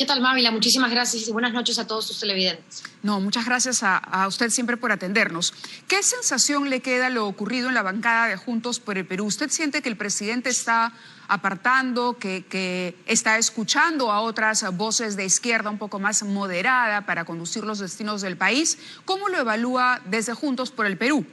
¿Qué tal, Mávila? Muchísimas gracias y buenas noches a todos sus televidentes. No, muchas gracias a usted siempre por atendernos. ¿Qué sensación le queda lo ocurrido en la bancada de Juntos por el Perú? ¿Usted siente que el presidente está apartando, que está escuchando a otras voces de izquierda un poco más moderada para conducir los destinos del país? ¿Cómo lo evalúa desde Juntos por el Perú?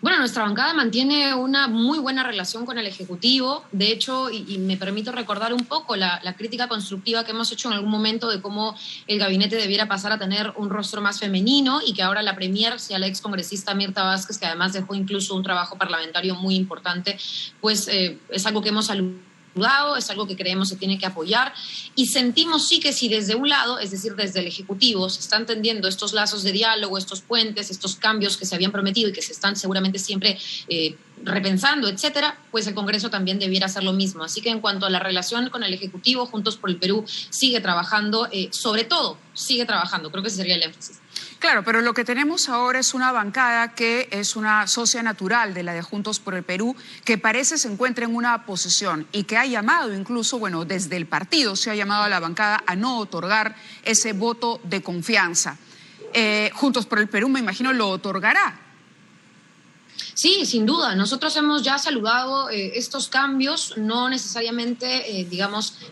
Bueno, nuestra bancada mantiene una muy buena relación con el Ejecutivo. De hecho, y me permito recordar un poco la crítica constructiva que hemos hecho en algún momento de cómo el gabinete debiera pasar a tener un rostro más femenino y que ahora la premier sea la excongresista Mirta Vázquez, que además dejó incluso un trabajo parlamentario muy importante, pues es algo que hemos saludado. Es algo que creemos se tiene que apoyar y sentimos sí que si desde un lado, es decir, desde el Ejecutivo, se están tendiendo estos lazos de diálogo, estos puentes, estos cambios que se habían prometido y que se están seguramente siempre repensando, etcétera, pues el Congreso también debiera hacer lo mismo. Así que en cuanto a la relación con el Ejecutivo, Juntos por el Perú sigue trabajando, sobre todo sigue trabajando, creo que ese sería el énfasis. Claro, pero lo que tenemos ahora es una bancada que es una socia natural de la de Juntos por el Perú, que parece se encuentra en una posición y que ha llamado incluso, bueno, desde el partido se ha llamado a la bancada a no otorgar ese voto de confianza. Juntos por el Perú, me imagino, lo otorgará. Sí, sin duda. Nosotros hemos ya saludado estos cambios, no necesariamente,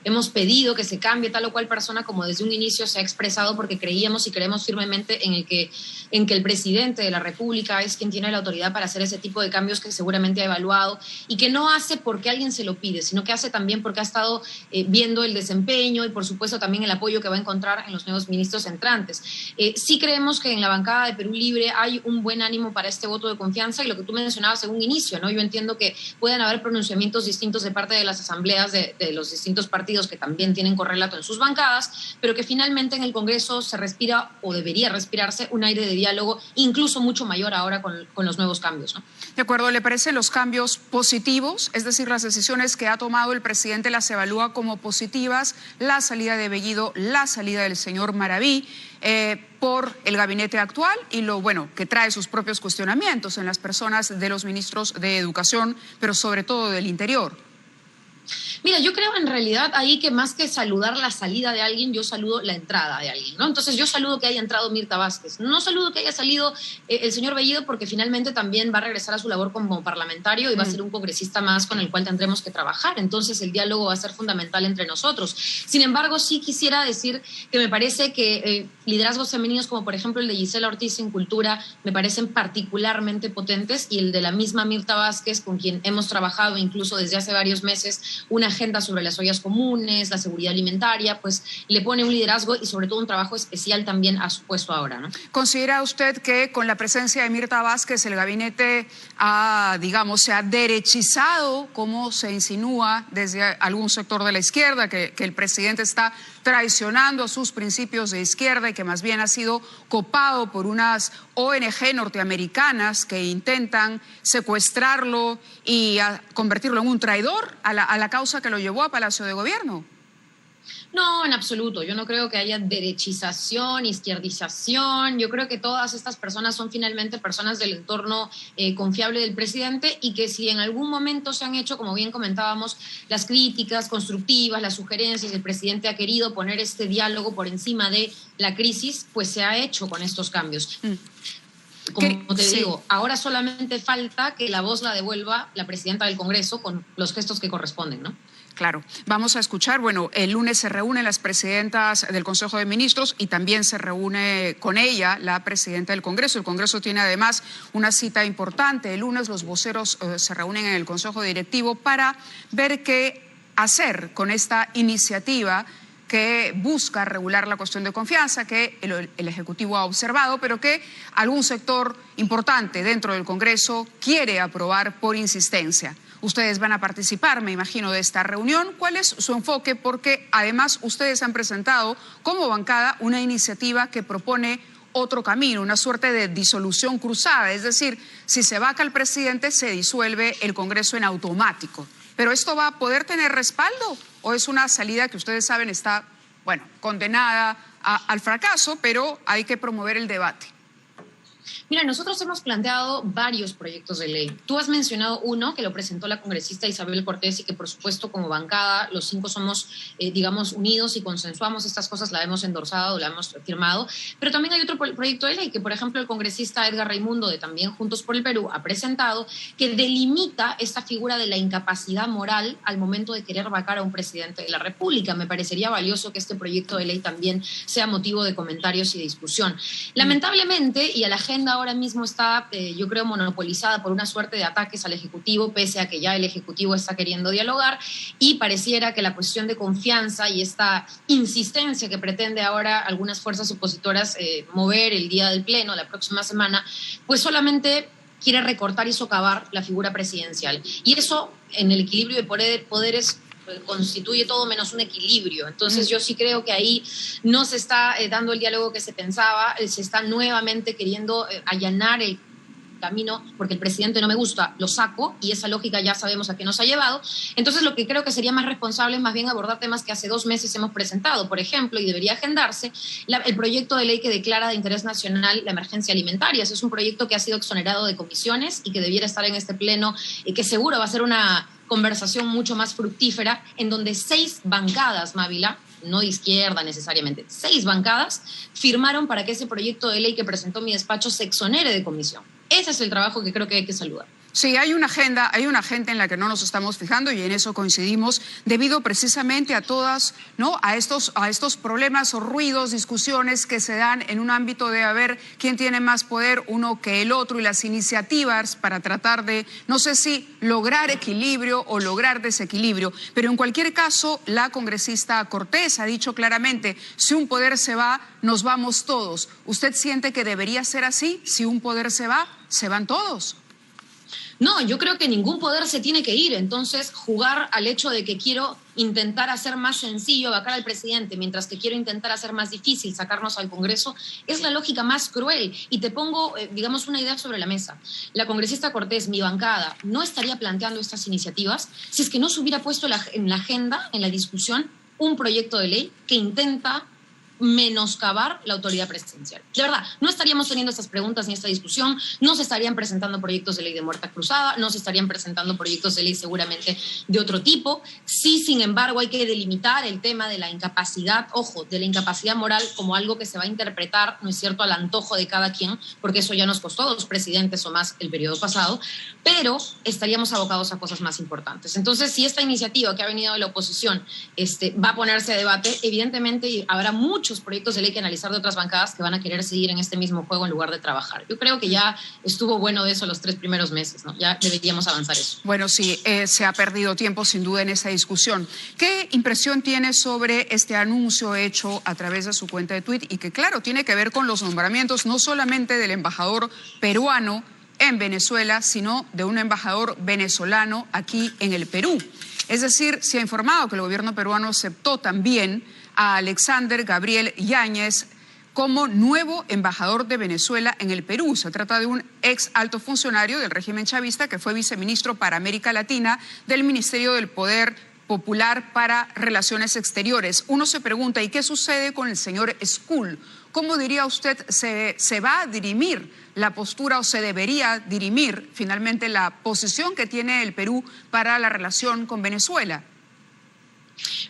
hemos pedido que se cambie tal o cual persona como desde un inicio se ha expresado porque creíamos y creemos firmemente en que el presidente de la República es quien tiene la autoridad para hacer ese tipo de cambios que seguramente ha evaluado y que no hace porque alguien se lo pide, sino que hace también porque ha estado viendo el desempeño y por supuesto también el apoyo que va a encontrar en los nuevos ministros entrantes. Sí creemos que en la bancada de Perú Libre hay un buen ánimo para este voto de confianza y lo que tú mencionabas en un inicio, ¿no? Yo entiendo que pueden haber pronunciamientos distintos de parte de las asambleas de los distintos partidos que también tienen correlato en sus bancadas, pero que finalmente en el Congreso se respira o debería respirarse un aire de diálogo incluso mucho mayor ahora con los nuevos cambios, ¿no? De acuerdo, ¿le parecen los cambios positivos? Es decir, las decisiones que ha tomado el presidente las evalúa como positivas, la salida de Bellido, la salida del señor Maraví, por el gabinete actual y lo bueno que trae sus propios cuestionamientos en las personas de los ministros de Educación, pero sobre todo del Interior. Mira, yo creo en realidad ahí que más que saludar la salida de alguien, yo saludo la entrada de alguien, ¿no? Entonces yo saludo que haya entrado Mirta Vázquez, no saludo que haya salido el señor Bellido porque finalmente también va a regresar a su labor como parlamentario y va a ser un congresista más con el cual tendremos que trabajar, entonces el diálogo va a ser fundamental entre nosotros. Sin embargo, sí quisiera decir que me parece que liderazgos femeninos como por ejemplo el de Gisela Ortiz en Cultura me parecen particularmente potentes y el de la misma Mirta Vázquez con quien hemos trabajado incluso desde hace varios meses una agenda sobre las ollas comunes, la seguridad alimentaria, pues le pone un liderazgo y sobre todo un trabajo especial también a su puesto ahora, ¿no? ¿Considera usted que con la presencia de Mirta Vázquez el gabinete se ha derechizado, como se insinúa desde algún sector de la izquierda, que el presidente está traicionando sus principios de izquierda y que más bien ha sido copado por unas ONG norteamericanas que intentan secuestrarlo y convertirlo en un traidor a la causa que lo llevó a Palacio de Gobierno? No, en absoluto. Yo no creo que haya derechización, izquierdización. Yo creo que todas estas personas son finalmente personas del entorno confiable del presidente y que si en algún momento se han hecho, como bien comentábamos, las críticas constructivas, las sugerencias, el presidente ha querido poner este diálogo por encima de la crisis, pues se ha hecho con estos cambios. Como te digo, ahora solamente falta que la voz la devuelva la presidenta del Congreso con los gestos que corresponden, ¿no? Claro, vamos a escuchar, bueno, el lunes se reúnen las presidentas del Consejo de Ministros y también se reúne con ella la presidenta del Congreso. El Congreso tiene además una cita importante. El lunes los voceros se reúnen en el Consejo Directivo para ver qué hacer con esta iniciativa que busca regular la cuestión de confianza, que el Ejecutivo ha observado, pero que algún sector importante dentro del Congreso quiere aprobar por insistencia. Ustedes van a participar, me imagino, de esta reunión. ¿Cuál es su enfoque? Porque además ustedes han presentado como bancada una iniciativa que propone otro camino, una suerte de disolución cruzada. Es decir, si se vaca el presidente, se disuelve el Congreso en automático. ¿Pero esto va a poder tener respaldo o es una salida que ustedes saben está, bueno, condenada al fracaso, pero hay que promover el debate? Mira, nosotros hemos planteado varios proyectos de ley. Tú has mencionado uno que lo presentó la congresista Isabel Cortés y que, por supuesto, como bancada, los 5 somos, digamos, unidos y consensuamos estas cosas, la hemos endorsado, la hemos firmado. Pero también hay otro proyecto de ley que, por ejemplo, el congresista Edgar Raimundo, de también Juntos por el Perú, ha presentado, que delimita esta figura de la incapacidad moral al momento de querer vacar a un presidente de la República. Me parecería valioso que este proyecto de ley también sea motivo de comentarios y de discusión. Lamentablemente, y a la agenda ahora mismo está, yo creo, monopolizada por una suerte de ataques al Ejecutivo, pese a que ya el Ejecutivo está queriendo dialogar, y pareciera que la cuestión de confianza y esta insistencia que pretende ahora algunas fuerzas opositoras mover el día del Pleno, la próxima semana, pues solamente quiere recortar y socavar la figura presidencial. Y eso, en el equilibrio de poderes, constituye todo menos un equilibrio. Entonces yo sí creo que ahí no se está dando el diálogo que se pensaba, se está nuevamente queriendo allanar el camino, porque el presidente no me gusta, lo saco, y esa lógica ya sabemos a qué nos ha llevado. Entonces lo que creo que sería más responsable es más bien abordar temas que hace 2 meses hemos presentado, por ejemplo, y debería agendarse, el proyecto de ley que declara de interés nacional la emergencia alimentaria. Ese es un proyecto que ha sido exonerado de comisiones y que debiera estar en este pleno, y que seguro va a ser una conversación mucho más fructífera, en donde 6 bancadas, Mávila, no de izquierda necesariamente, 6 bancadas firmaron para que ese proyecto de ley que presentó mi despacho se exonere de comisión. Ese es el trabajo que creo que hay que saludar. Sí, hay una agenda en la que no nos estamos fijando, y en eso coincidimos, debido precisamente a todas, ¿no?, a estos problemas o ruidos, discusiones que se dan en un ámbito de a ver quién tiene más poder uno que el otro, y las iniciativas para tratar de, no sé si lograr equilibrio o lograr desequilibrio, pero en cualquier caso la congresista Cortés ha dicho claramente: si un poder se va, nos vamos todos. ¿Usted siente que debería ser así? Si un poder se va, se van todos. No, yo creo que ningún poder se tiene que ir. Entonces, jugar al hecho de que quiero intentar hacer más sencillo vacar al presidente, mientras que quiero intentar hacer más difícil sacarnos al Congreso, es la lógica más cruel. Y te pongo, digamos, una idea sobre la mesa. La congresista Cortés, mi bancada, no estaría planteando estas iniciativas si es que no se hubiera puesto en la agenda, en la discusión, un proyecto de ley que intenta menoscabar la autoridad presidencial. De verdad, no estaríamos teniendo estas preguntas ni esta discusión, no se estarían presentando proyectos de ley de muerte cruzada, no se estarían presentando proyectos de ley seguramente de otro tipo. Sí, sin embargo, hay que delimitar el tema de la incapacidad, ojo, de la incapacidad moral como algo que se va a interpretar, ¿no es cierto?, al antojo de cada quien, porque eso ya nos costó 2 presidentes o más el periodo pasado, pero estaríamos abocados a cosas más importantes. Entonces, si esta iniciativa que ha venido de la oposición va a ponerse a debate, evidentemente habrá muchos proyectos de ley que analizar de otras bancadas que van a querer seguir en este mismo juego en lugar de trabajar. Yo creo que ya estuvo bueno de eso los 3 primeros meses, ¿no? Ya deberíamos avanzar eso. Bueno, sí, se ha perdido tiempo sin duda en esa discusión. ¿Qué impresión tiene sobre este anuncio hecho a través de su cuenta de Twitter y que, claro, tiene que ver con los nombramientos no solamente del embajador peruano en Venezuela, sino de un embajador venezolano aquí en el Perú? Es decir, se ha informado que el gobierno peruano aceptó también a Alexander Gabriel Yáñez como nuevo embajador de Venezuela en el Perú. Se trata de un ex alto funcionario del régimen chavista que fue viceministro para América Latina del Ministerio del Poder Popular para Relaciones Exteriores. Uno se pregunta, ¿y qué sucede con el señor Skull? ¿Cómo diría usted se va a dirimir la postura o se debería dirimir finalmente la posición que tiene el Perú para la relación con Venezuela?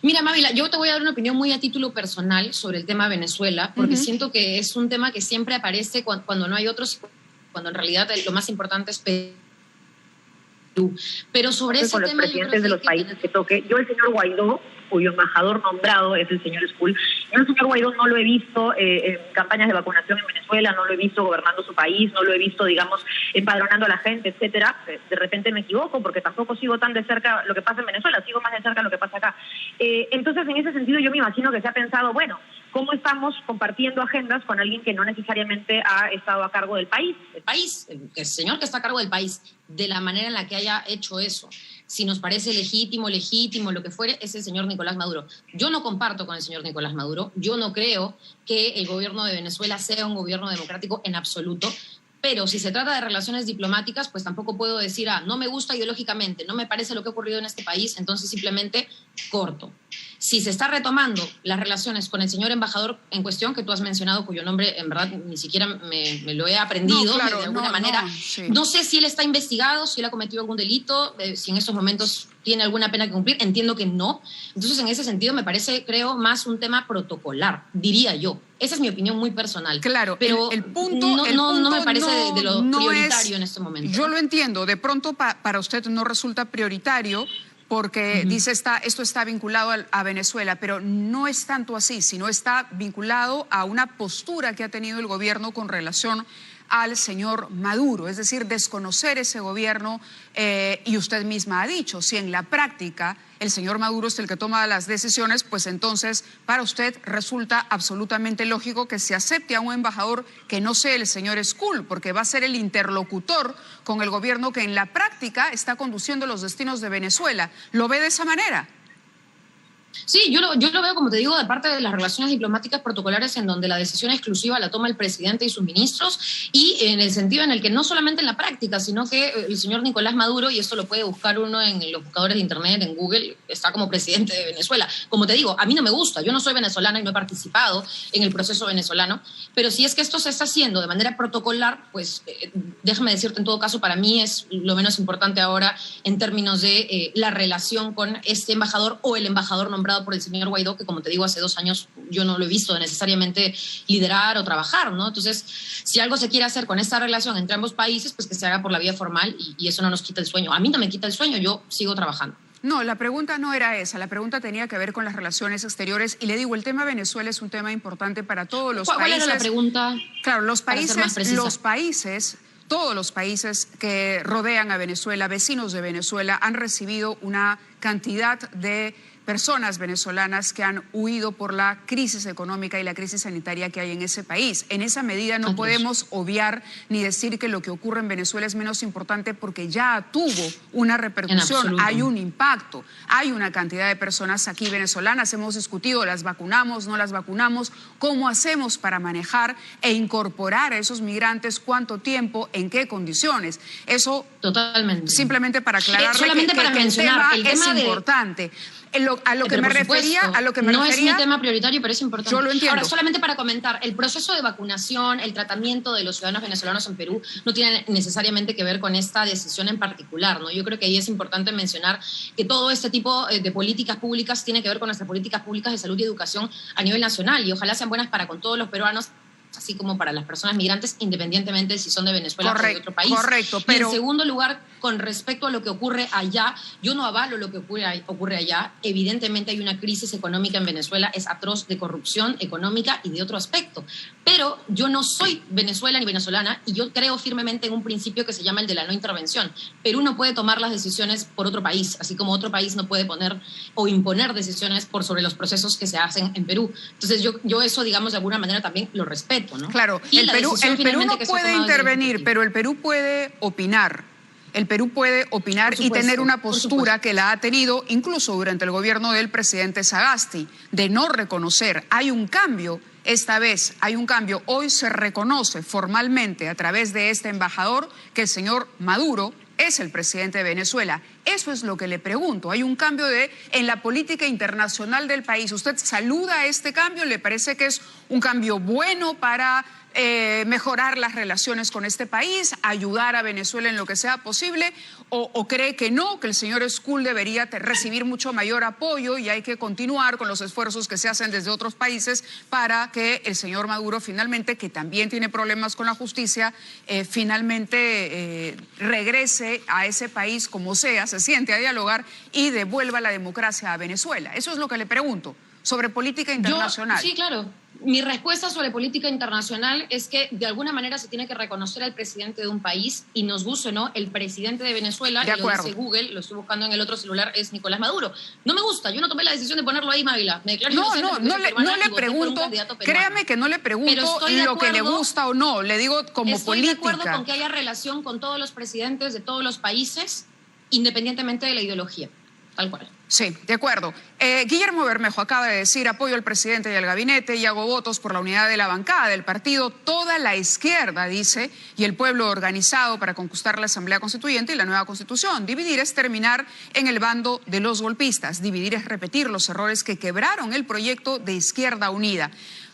Mira, Mávila, yo te voy a dar una opinión muy a título personal sobre el tema Venezuela, porque siento que es un tema que siempre aparece cuando no hay otros, cuando en realidad lo más importante es Perú. Pero sobre ese con tema, los presidentes de los países que toque. Yo, el señor Guaidó, cuyo embajador nombrado es el señor Skull, yo el señor Guaidó no lo he visto en campañas de vacunación en Venezuela, no lo he visto gobernando su país, no lo he visto, digamos, empadronando a la gente, etcétera. De repente me equivoco porque tampoco sigo tan de cerca lo que pasa en Venezuela, sigo más de cerca lo que pasa acá. Entonces, en ese sentido, yo me imagino que se ha pensado, bueno, ¿cómo estamos compartiendo agendas con alguien que no necesariamente ha estado a cargo del país? El señor que está a cargo del país, de la manera en la que haya hecho eso, si nos parece legítimo, lo que fuere, es el señor Nicolás Maduro. Yo no comparto con el señor Nicolás Maduro, yo no creo que el gobierno de Venezuela sea un gobierno democrático en absoluto, pero si se trata de relaciones diplomáticas, pues tampoco puedo decir, no me gusta ideológicamente, no me parece lo que ha ocurrido en este país, entonces simplemente corto. si se está retomando las relaciones con el señor embajador en cuestión, que tú has mencionado, cuyo nombre en verdad ni siquiera me lo he aprendido de alguna manera. Sí. No sé si él está investigado, si él ha cometido algún delito, si en estos momentos tiene alguna pena que cumplir. Entiendo que no. Entonces, en ese sentido, me parece, creo, más un tema protocolar, diría yo. Esa es mi opinión muy personal. Claro, pero el punto no me parece de lo prioritario es, en este momento. Yo lo entiendo. De pronto para usted no resulta prioritario porque dice esto está vinculado a Venezuela, pero no es tanto así, sino está vinculado a una postura que ha tenido el gobierno con relación al señor Maduro, es decir, desconocer ese gobierno, y usted misma ha dicho, si en la práctica el señor Maduro es el que toma las decisiones, pues entonces para usted resulta absolutamente lógico que se acepte a un embajador que no sea el señor Skull, porque va a ser el interlocutor con el gobierno que en la práctica está conduciendo los destinos de Venezuela. ¿Lo ve de esa manera? Sí, yo lo veo, como te digo, de parte de las relaciones diplomáticas protocolares en donde la decisión exclusiva la toma el presidente y sus ministros, y en el sentido en el que no solamente en la práctica, sino que el señor Nicolás Maduro, y esto lo puede buscar uno en los buscadores de internet, en Google, está como presidente de Venezuela. Como te digo, a mí no me gusta, yo no soy venezolana y no he participado en el proceso venezolano, pero si es que esto se está haciendo de manera protocolar, pues déjame decirte, en todo caso, para mí es lo menos importante ahora en términos de la relación con este embajador o el embajador nombrado por el señor Guaidó, que como te digo, hace 2 años yo no lo he visto necesariamente liderar o trabajar, ¿no? Entonces, si algo se quiere hacer con esta relación entre ambos países, pues que se haga por la vía formal, y eso no nos quita el sueño. A mí no me quita el sueño, yo sigo trabajando. No, la pregunta no era esa, la pregunta tenía que ver con las relaciones exteriores, y le digo, el tema Venezuela es un tema importante para todos los países. ¿Cuál era la pregunta? Claro, todos los países que rodean a Venezuela, vecinos de Venezuela, han recibido una cantidad de personas venezolanas que han huido por la crisis económica y la crisis sanitaria que hay en ese país. En esa medida no podemos obviar ni decir que lo que ocurre en Venezuela es menos importante, porque ya tuvo una repercusión, hay un impacto, hay una cantidad de personas aquí venezolanas. Hemos discutido, ¿las vacunamos, no las vacunamos? ¿Cómo hacemos para manejar e incorporar a esos migrantes? ¿Cuánto tiempo? ¿En qué condiciones? Eso totalmente. Simplemente para aclarar solamente para mencionar, el tema es importante. A lo que me refería, no es mi tema prioritario, pero es importante. Yo lo entiendo. Ahora, solamente para comentar, el proceso de vacunación, el tratamiento de los ciudadanos venezolanos en Perú no tiene necesariamente que ver con esta decisión en particular, ¿no? Yo creo que ahí es importante mencionar que todo este tipo de políticas públicas tiene que ver con nuestras políticas públicas de salud y educación a nivel nacional, y ojalá sean buenas para con todos los peruanos, así como para las personas migrantes, independientemente de si son de Venezuela o de otro país. Correcto, pero... Y en segundo lugar, con respecto a lo que ocurre allá, yo no avalo lo que ocurre allá. Evidentemente hay una crisis económica en Venezuela, es atroz, de corrupción económica y de otro aspecto. Pero yo no soy Venezuela ni venezolana, y yo creo firmemente en un principio que se llama el de la no intervención. Perú no puede tomar las decisiones por otro país, así como otro país no puede poner o imponer decisiones sobre los procesos que se hacen en Perú. Entonces yo eso, digamos, de alguna manera también lo respeto, ¿no? Claro, el Perú no puede intervenir, pero el Perú puede opinar. El Perú puede opinar y tener una postura que la ha tenido incluso durante el gobierno del presidente Sagasti, de no reconocer. Hay un cambio, esta vez hay un cambio. Hoy se reconoce formalmente a través de este embajador que el señor Maduro es el presidente de Venezuela. Eso es lo que le pregunto. Hay un cambio en la política internacional del país. ¿Usted saluda este cambio? ¿Le parece que es un cambio bueno para mejorar las relaciones con este país, ayudar a Venezuela en lo que sea posible? ¿O cree que no, que el señor Skull debería recibir mucho mayor apoyo y hay que continuar con los esfuerzos que se hacen desde otros países para que el señor Maduro finalmente, que también tiene problemas con la justicia, finalmente regrese a ese país como sea, se siente a dialogar y devuelva la democracia a Venezuela? Eso es lo que le pregunto sobre política internacional. Sí, claro. Mi respuesta sobre política internacional es que de alguna manera se tiene que reconocer al presidente de un país, y nos guste o no, el presidente de Venezuela, y lo dice Google, lo estoy buscando en el otro celular, es Nicolás Maduro. No me gusta, yo no tomé la decisión de ponerlo ahí, Mávila. No le pregunto, créame que no le pregunto lo que le gusta o no, le digo como política. Estoy de acuerdo con que haya relación con todos los presidentes de todos los países, independientemente de la ideología, tal cual. Sí, de acuerdo. Guillermo Bermejo acaba de decir: apoyo al presidente y al gabinete y hago votos por la unidad de la bancada del partido. Toda la izquierda, dice, y el pueblo organizado para conquistar la Asamblea Constituyente y la nueva Constitución. Dividir es terminar en el bando de los golpistas. Dividir es repetir los errores que quebraron el proyecto de Izquierda Unida.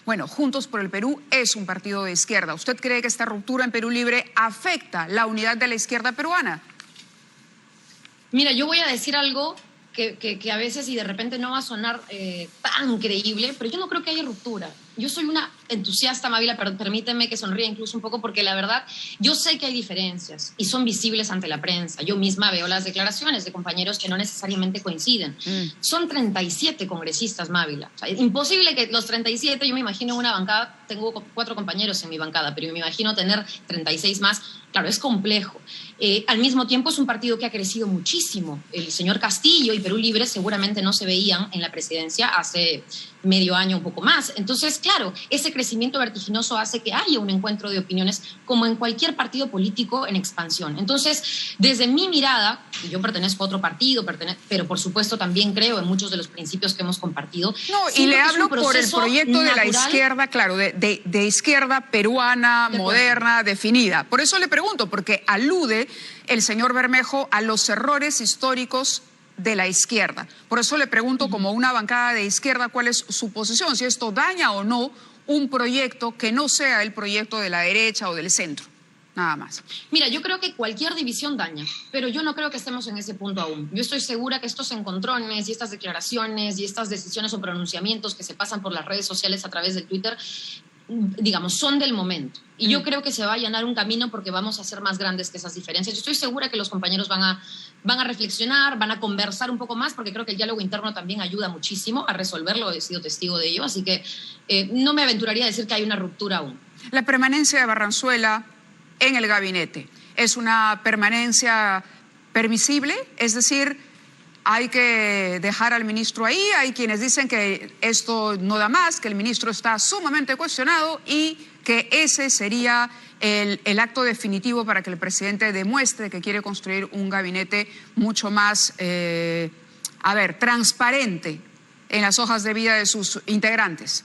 Bueno, Juntos por el Perú es un partido de izquierda. ¿Usted cree que esta ruptura en Perú Libre afecta la unidad de la izquierda peruana? Mira, yo voy a decir algo que a veces y de repente no va a sonar tan creíble, pero yo no creo que haya ruptura. Yo soy una entusiasta, Mávila, pero permíteme que sonríe incluso un poco, porque la verdad, yo sé que hay diferencias y son visibles ante la prensa. Yo misma veo las declaraciones de compañeros que no necesariamente coinciden. Son 37 congresistas, Mávila. O sea, imposible que los 37, yo me imagino una bancada, tengo 4 compañeros en mi bancada, pero me imagino tener 36 más. Claro, es complejo. Al mismo tiempo es un partido que ha crecido muchísimo. El señor Castillo y Perú Libre seguramente no se veían en la presidencia hace medio año, un poco más. Entonces, claro, ese crecimiento vertiginoso hace que haya un encuentro de opiniones como en cualquier partido político en expansión. Entonces, desde mi mirada, y yo pertenezco a otro partido, pero por supuesto también creo en muchos de los principios que hemos compartido. No, y le hablo por el proyecto natural de la izquierda, claro, de izquierda peruana, moderna, definida. Por eso le pregunto, porque alude el señor Bermejo a los errores históricos de la izquierda. Por eso le pregunto, como una bancada de izquierda, ¿cuál es su posición? Si esto daña o no un proyecto que no sea el proyecto de la derecha o del centro. Nada más. Mira, yo creo que cualquier división daña, pero yo no creo que estemos en ese punto aún. Yo estoy segura que estos encontrones y estas declaraciones y estas decisiones o pronunciamientos que se pasan por las redes sociales a través del Twitter, digamos, son del momento. Y yo creo que se va a allanar un camino porque vamos a ser más grandes que esas diferencias. Yo estoy segura que los compañeros van a reflexionar, van a conversar un poco más, porque creo que el diálogo interno también ayuda muchísimo a resolverlo. He sido testigo de ello, así que no me aventuraría a decir que hay una ruptura aún. La permanencia de Barranzuela en el gabinete es una permanencia permisible, es decir, hay que dejar al ministro ahí. Hay quienes dicen que esto no da más, que el ministro está sumamente cuestionado y que ese sería el acto definitivo para que el presidente demuestre que quiere construir un gabinete mucho más, transparente en las hojas de vida de sus integrantes.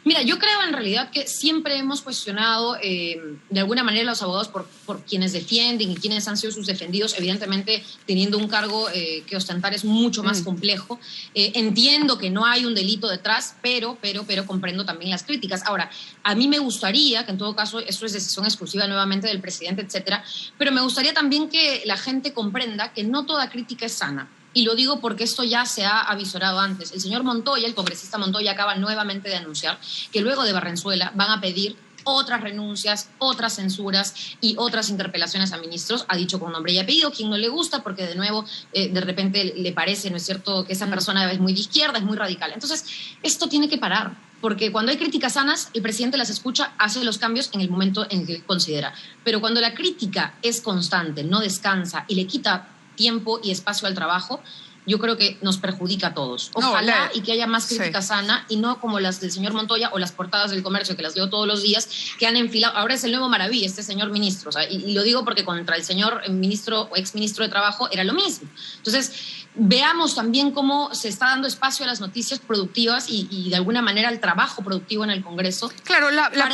Mira, yo creo en realidad que siempre hemos cuestionado de alguna manera a los abogados por quienes defienden y quienes han sido sus defendidos, evidentemente teniendo un cargo que ostentar es mucho más complejo. Entiendo que no hay un delito detrás, pero comprendo también las críticas. Ahora, a mí me gustaría, que en todo caso esto es decisión exclusiva nuevamente del presidente, etcétera, pero me gustaría también que la gente comprenda que no toda crítica es sana. Y lo digo porque esto ya se ha avisorado antes. El señor Montoya, el congresista Montoya, acaba nuevamente de anunciar que luego de Barranzuela van a pedir otras renuncias, otras censuras y otras interpelaciones a ministros. Ha dicho con nombre y apellido, quien no le gusta, porque de nuevo, de repente le parece, ¿no es cierto?, que esa persona es muy de izquierda, es muy radical. Entonces, esto tiene que parar, porque cuando hay críticas sanas, el presidente las escucha, hace los cambios en el momento en que considera. Pero cuando la crítica es constante, no descansa y le quita tiempo y espacio al trabajo, yo creo que nos perjudica a todos. Ojalá y que haya más crítica sana y no como las del señor Montoya o las portadas del Comercio, que las leo todos los días, que han enfilado. Ahora es el nuevo maravilla, este señor ministro. O sea, y lo digo porque contra el señor ministro o exministro de Trabajo era lo mismo. Entonces, veamos también cómo se está dando espacio a las noticias productivas y de alguna manera al trabajo productivo en el Congreso. Claro, la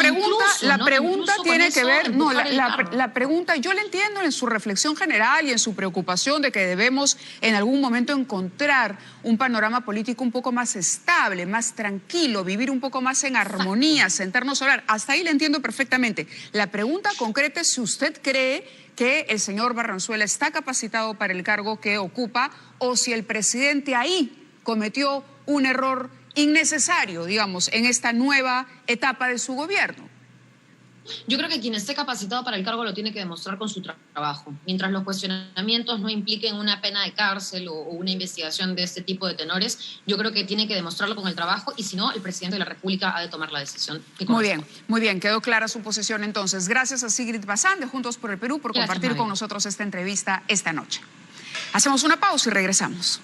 pregunta tiene que ver, la pregunta, yo le entiendo en su reflexión general y en su preocupación de que debemos en algún momento encontrar un panorama político un poco más estable, más tranquilo, vivir un poco más en armonía, sentarnos a hablar. Hasta ahí le entiendo perfectamente. La pregunta concreta es si usted cree que el señor Barranzuela está capacitado para el cargo que ocupa o si el presidente ahí cometió un error innecesario, digamos, en esta nueva etapa de su gobierno. Yo creo que quien esté capacitado para el cargo lo tiene que demostrar con su trabajo. Mientras los cuestionamientos no impliquen una pena de cárcel o una investigación de este tipo de tenores, yo creo que tiene que demostrarlo con el trabajo y si no, el presidente de la República ha de tomar la decisión que corresponde. Muy bien, quedó clara su posición entonces. Gracias a Sigrid Bazán de Juntos por el Perú por compartir con nosotros esta entrevista esta noche. Hacemos una pausa y regresamos.